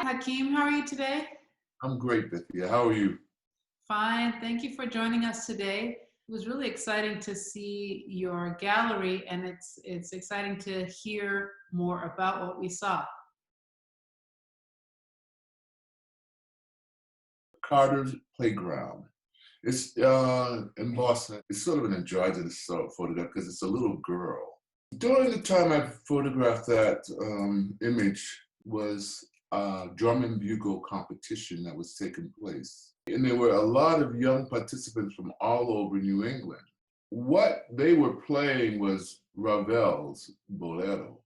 Hakim. How are you today? I'm great, Bithyah. How are you? Fine. Thank you for joining us today. It was really exciting to see your gallery, and it's exciting to hear more about what we saw. Carter's Playground. It's in Boston. It's sort of an androgynous photograph because it's a little girl. During the time I photographed that image was a drum and bugle competition that was taking place. And there were a lot of young participants from all over New England. What they were playing was Ravel's Bolero,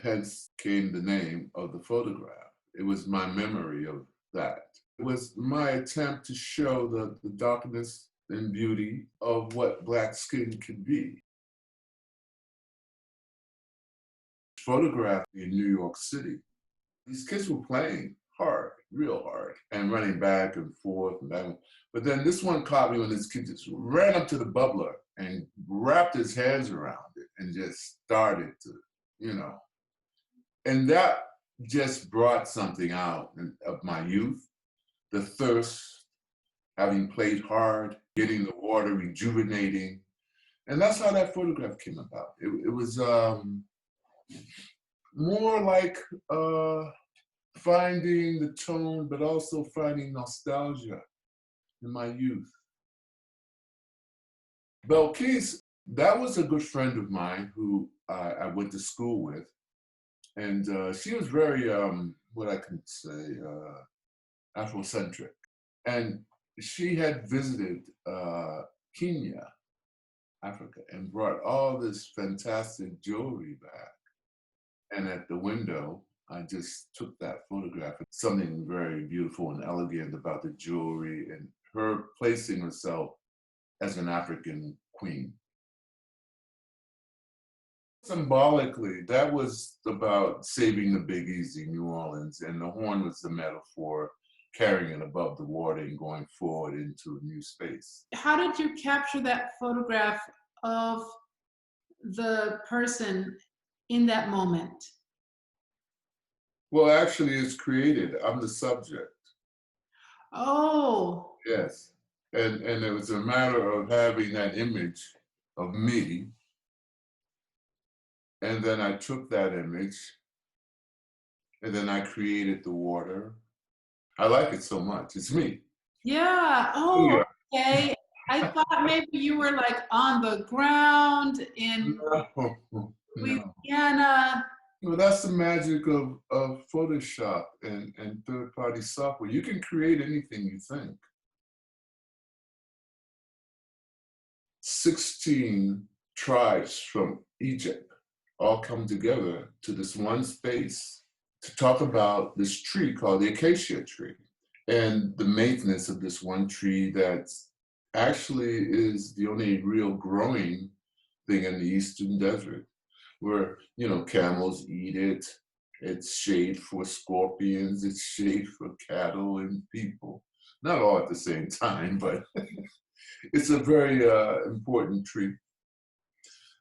hence came the name of the photograph. It was my memory of that. It was my attempt to show the darkness and beauty of what Black skin can be. Photographed in New York City. These kids were playing hard, real hard, and running back and forth and back. But then this one caught me when this kid just ran up to the bubbler and wrapped his hands around it and just started to, you know. And that just brought something out of my youth, the thirst, having played hard, getting the water, rejuvenating. And that's how that photograph came about. It was more like finding the tone, but also finding nostalgia in my youth. Bilquis, that was a good friend of mine who I went to school with. And she was very, what I can say, Afrocentric. And she had visited Kenya, Africa, and brought all this fantastic jewelry back. And at the window, I just took that photograph. Something very beautiful and elegant about the jewelry and her placing herself as an African queen. Symbolically, that was about saving the Big Easy, New Orleans, and the horn was the metaphor, carrying it above the water and going forward into a new space. How did you capture that photograph of the person in that moment? Well, actually, it's created. I'm the subject. Oh, Yes. And it was a matter of having that image of me. And then I took that image and then I created the water. I like it so much. It's me. yeah. Oh, Yeah. okay. I thought maybe you were like on the ground in No, no. Louisiana. Well, that's the magic of Photoshop and third-party software. You can create anything you think. 16 tribes from Egypt all come together to this one space to talk about this tree called the acacia tree and the maintenance of this one tree that actually is the only real growing thing in the Eastern Desert, where, you know, camels eat it. It's shade for scorpions, it's shade for cattle and people. Not all at the same time, but it's a very important tree.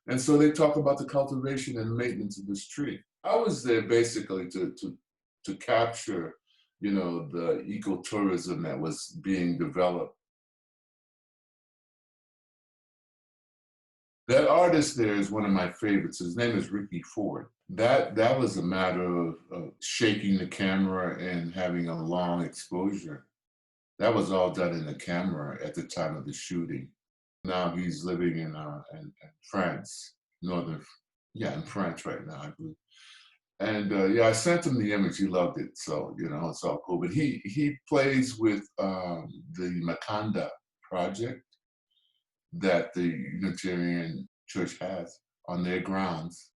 And so they talk about the cultivation and maintenance of this tree. I was there basically to capture, you know, the ecotourism that was being developed. That artist there is one of my favorites. His name is Ricky Ford. That was a matter of shaking the camera and having a long exposure. That was all done in the camera at the time of the shooting. Now he's living in France, in France right now, I believe. And yeah, I sent him the image. He loved it, so you know it's all cool. But he plays with the Makanda project that the Unitarian Church has on their grounds.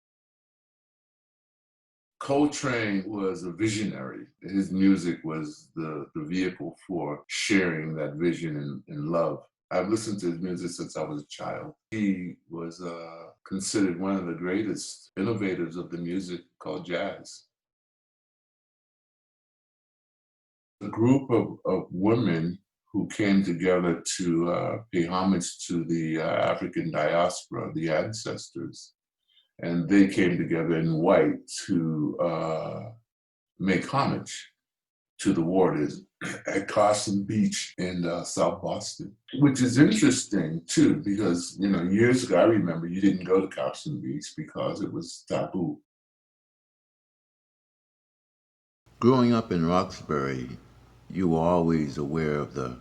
Coltrane was a visionary. His music was the vehicle for sharing that vision and love. I've listened to his music since I was a child. He was considered one of the greatest innovators of the music called jazz. A group of women who came together to pay homage to the African diaspora, the ancestors. And they came together in white to make homage to the waters at Carson Beach in South Boston, which is interesting too, because, you know, years ago, I remember you didn't go to Carson Beach because it was taboo. Growing up in Roxbury, you were always aware of the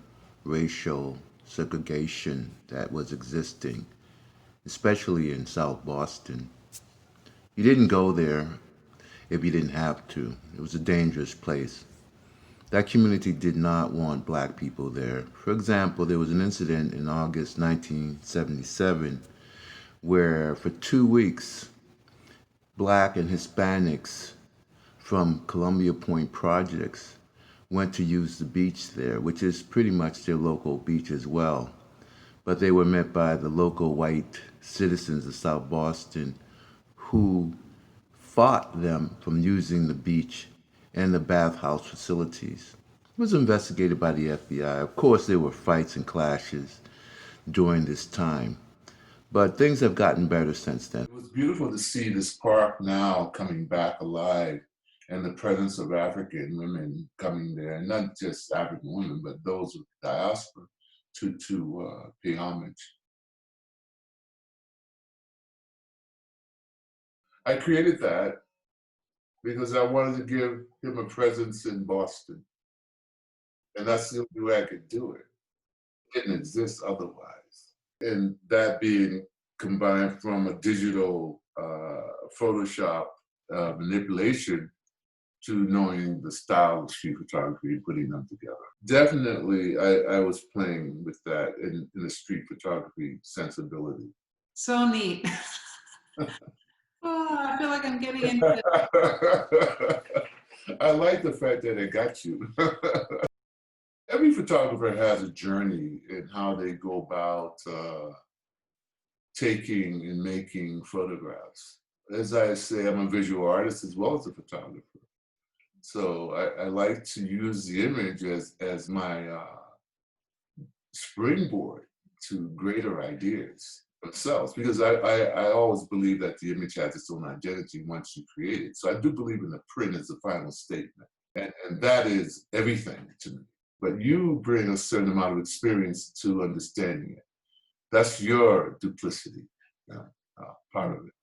racial segregation that was existing, especially in South Boston. You didn't go there if you didn't have to. It was a dangerous place. That community did not want black people there. For example, there was an incident in August 1977 where for 2 weeks, black and Hispanics from Columbia Point projects went to use the beach there, which is pretty much their local beach as well. But they were met by the local white citizens of South Boston who fought them from using the beach and the bathhouse facilities. It was investigated by the FBI. Of course, there were fights and clashes during this time, but things have gotten better since then. It was beautiful to see this park now coming back alive and the presence of African women coming there, and not just African women, but those of diaspora to pay homage. I created that because I wanted to give him a presence in Boston, and that's the only way I could do it. It didn't exist otherwise. And that being combined from a digital Photoshop manipulation to knowing the style of street photography and putting them together. Definitely, I was playing with that in a street photography sensibility. So neat. Oh, I feel like I'm getting into I like the fact that it got you. Every photographer has a journey in how they go about taking and making photographs. As I say, I'm a visual artist as well as a photographer. So I like to use the image as my springboard to greater ideas themselves, because I always believe that the image has its own identity once you create it. So I do believe in the print as the final statement. And that is everything to me. But you bring a certain amount of experience to understanding it. That's your duplicity, part of it.